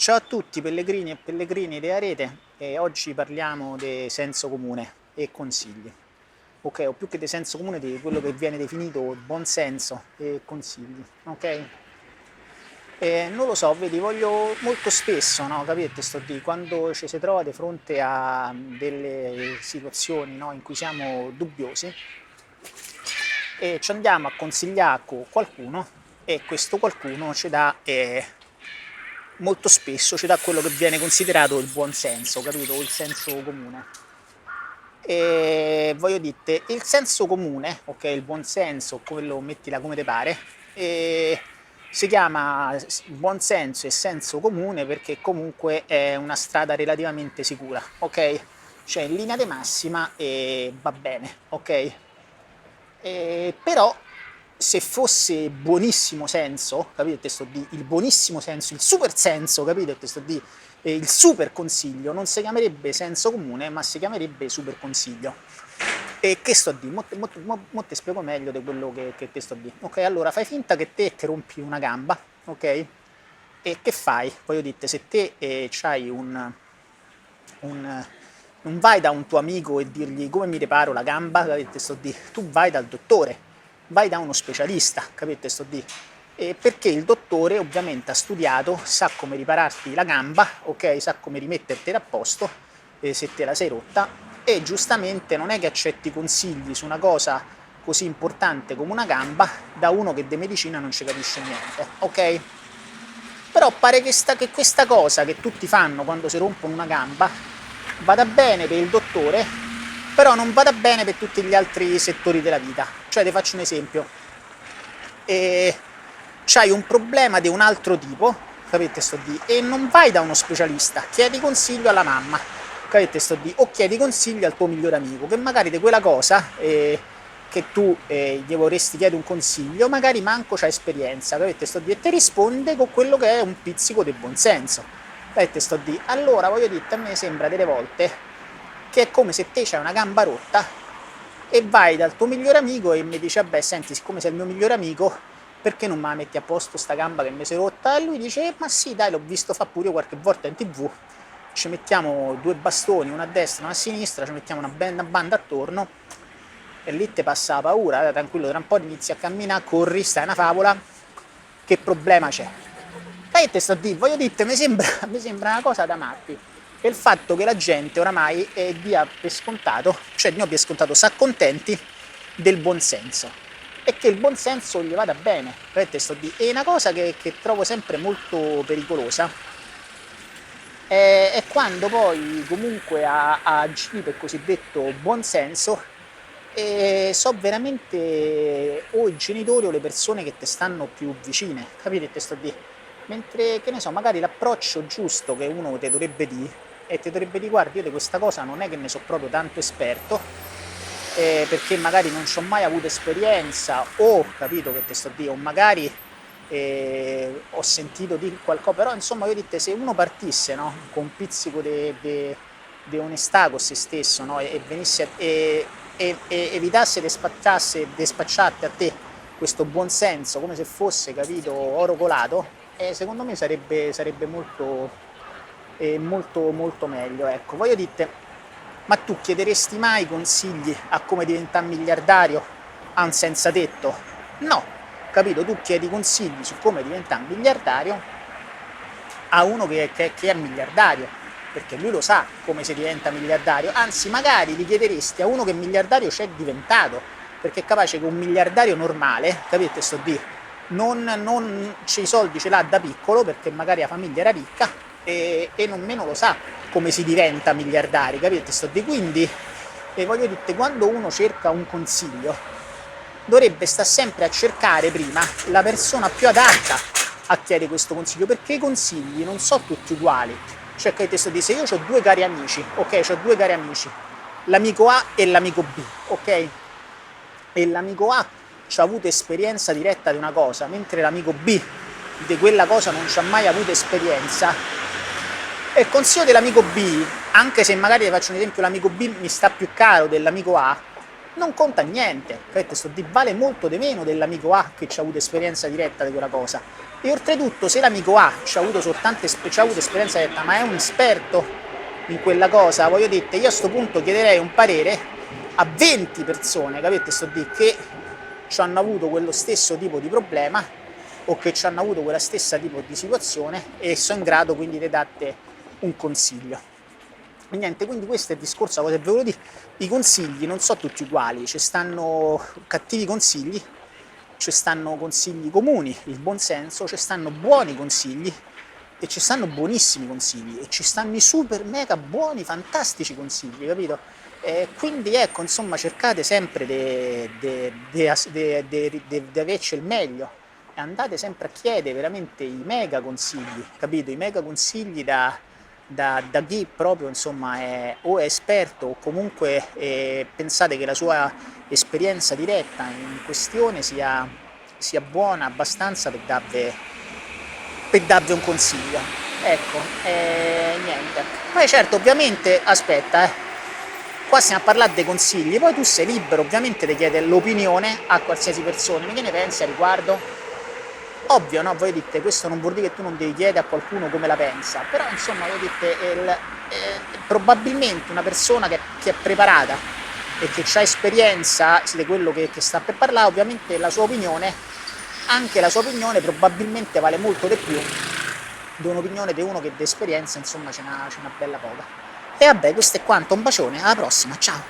Ciao a tutti pellegrini e pellegrini di Arete e oggi parliamo di senso comune e consigli. Ok, o più che di senso comune di quello che viene definito buon senso e consigli, ok? E non lo so, vedi, voglio molto spesso, no, capite, sto di quando ci si trova di fronte a delle situazioni, no, in cui siamo dubbiosi e ci andiamo a consigliare con qualcuno e questo qualcuno ci dà molto spesso ci dà quello che viene considerato il buon senso, capito? O il senso comune. E voglio dire, il senso comune, ok, il buon senso, quello mettila come te pare, si chiama buon senso e senso comune perché comunque è una strada relativamente sicura, ok? Cioè in linea di massima va bene, ok? Però se fosse buonissimo senso, capite? Sto di il buonissimo senso, il super senso, capite? Sto di il super consiglio non si chiamerebbe senso comune, ma si chiamerebbe super consiglio. E che sto di? Mo te spiego meglio di quello che te sto di. Ok, allora fai finta che te ti rompi una gamba, ok? E che fai? Voglio dire, se te c'hai un non vai da un tuo amico e dirgli come mi riparo la gamba, capite? Sto di, tu vai dal dottore, vai da uno specialista, capite? Sto di, perché il dottore ovviamente ha studiato, sa come ripararti la gamba, ok? Sa come rimettertela a posto se te la sei rotta e giustamente non è che accetti consigli su una cosa così importante come una gamba da uno che di medicina non ci capisce niente, ok? Però pare che questa cosa che tutti fanno quando si rompono una gamba vada bene per il dottore, però non vada bene per tutti gli altri settori della vita. Cioè, ti faccio un esempio. C'hai un problema di un altro tipo, capite sto di, e non vai da uno specialista, chiedi consiglio alla mamma, capite sto di, o chiedi consiglio al tuo migliore amico, che magari di quella cosa che tu gli vorresti chiedere un consiglio, magari manco c'ha esperienza, capite sto di, e ti risponde con quello che è un pizzico di buonsenso. Capite sto di, allora voglio dire, a me sembra delle volte che è come se te c'hai una gamba rotta e vai dal tuo migliore amico e mi dice, vabbè, senti, siccome sei il mio migliore amico, perché non me la metti a posto sta gamba che mi si è rotta? E lui dice, ma sì, dai, l'ho visto fa pure io qualche volta in TV, ci mettiamo due bastoni, una a destra e una a sinistra, ci mettiamo una banda attorno e lì ti passa la paura, tranquillo, tra un po' inizi a camminare, corri, stai una favola, che problema c'è? E te sto a dire, voglio dirti, mi sembra una cosa da matti. E il fatto che la gente oramai dia per scontato, cioè non per scontato, si accontenti del buonsenso e che il buonsenso gli vada bene. Te sto a dire. E una cosa che trovo sempre molto pericolosa è quando poi comunque a agire per cosiddetto buonsenso so veramente o i genitori o le persone che ti stanno più vicine, capite? Te sto a dire. Mentre, che ne so, magari l'approccio giusto che uno ti dovrebbe dire e ti dovrebbe dire, guarda, io di questa cosa non è che ne so proprio tanto esperto, perché magari non ci ho mai avuto esperienza o, capito che te sto a dire, o magari ho sentito dire qualcosa, però insomma, io dite, se uno partisse, no, con un pizzico di onestà con se stesso, no, e venisse e evitasse di spacciarti a te questo buon senso come se fosse, capito, oro colato, secondo me sarebbe molto meglio. Ecco, voglio dire, ma tu chiederesti mai consigli a come diventare miliardario a un senza tetto? No, capito? Tu chiedi consigli su come diventare miliardario a uno che è miliardario, perché lui lo sa come si diventa miliardario, anzi magari li chiederesti a uno che miliardario c'è diventato, perché è capace che un miliardario normale, capite sto dire, non c'è i soldi ce l'ha da piccolo perché magari la famiglia era ricca e nemmeno lo sa come si diventa miliardari, capite sto dire, quindi voglio dire, quando uno cerca un consiglio dovrebbe stare sempre a cercare prima la persona più adatta a chiedere questo consiglio, perché i consigli non sono tutti uguali. Cioè, che te sto di, se io ho due cari amici, ok, ho due cari amici, l'amico A e l'amico B, ok? E l'amico A ci ha avuto esperienza diretta di una cosa, mentre l'amico B di quella cosa non ci ha mai avuto esperienza. E il consiglio dell'amico B, anche se magari faccio un esempio, l'amico B mi sta più caro dell'amico A, non conta niente, capite? Sto di vale molto di meno dell'amico A che ci ha avuto esperienza diretta di quella cosa. E oltretutto, se l'amico A ci ha avuto soltanto ci ha avuto esperienza diretta, ma è un esperto in quella cosa, voglio dire, io a sto punto chiederei un parere a 20 persone, capite? Sto di che ci hanno avuto quello stesso tipo di problema o che ci hanno avuto quella stessa tipo di situazione e sono in grado quindi di darti un consiglio. E niente, quindi questo è il discorso, cosa che volevo dire, i consigli non sono tutti uguali, ci stanno cattivi consigli, ci stanno consigli comuni, il buon senso, ci stanno buoni consigli e ci stanno buonissimi consigli e ci stanno i super mega buoni, fantastici consigli, capito? Quindi ecco, insomma, cercate sempre di averci il meglio e andate sempre a chiedere veramente i mega consigli, capito? I mega consigli da chi proprio insomma o è esperto o comunque pensate che la sua esperienza diretta in questione sia buona abbastanza per darvi un consiglio. Ecco, niente. Poi certo, ovviamente, aspetta, qua stiamo a parlare dei consigli, poi tu sei libero ovviamente di chiedere l'opinione a qualsiasi persona, ma che ne pensi a riguardo? Ovvio, no? Voi dite, questo non vuol dire che tu non devi chiedere a qualcuno come la pensa, però insomma, voi dite, probabilmente una persona che è preparata e che ha esperienza di quello che sta per parlare, ovviamente la sua opinione, anche la sua opinione probabilmente vale molto di più di un'opinione di uno che di esperienza insomma ce n'ha bella poca. E vabbè, questo è quanto, un bacione, alla prossima, ciao!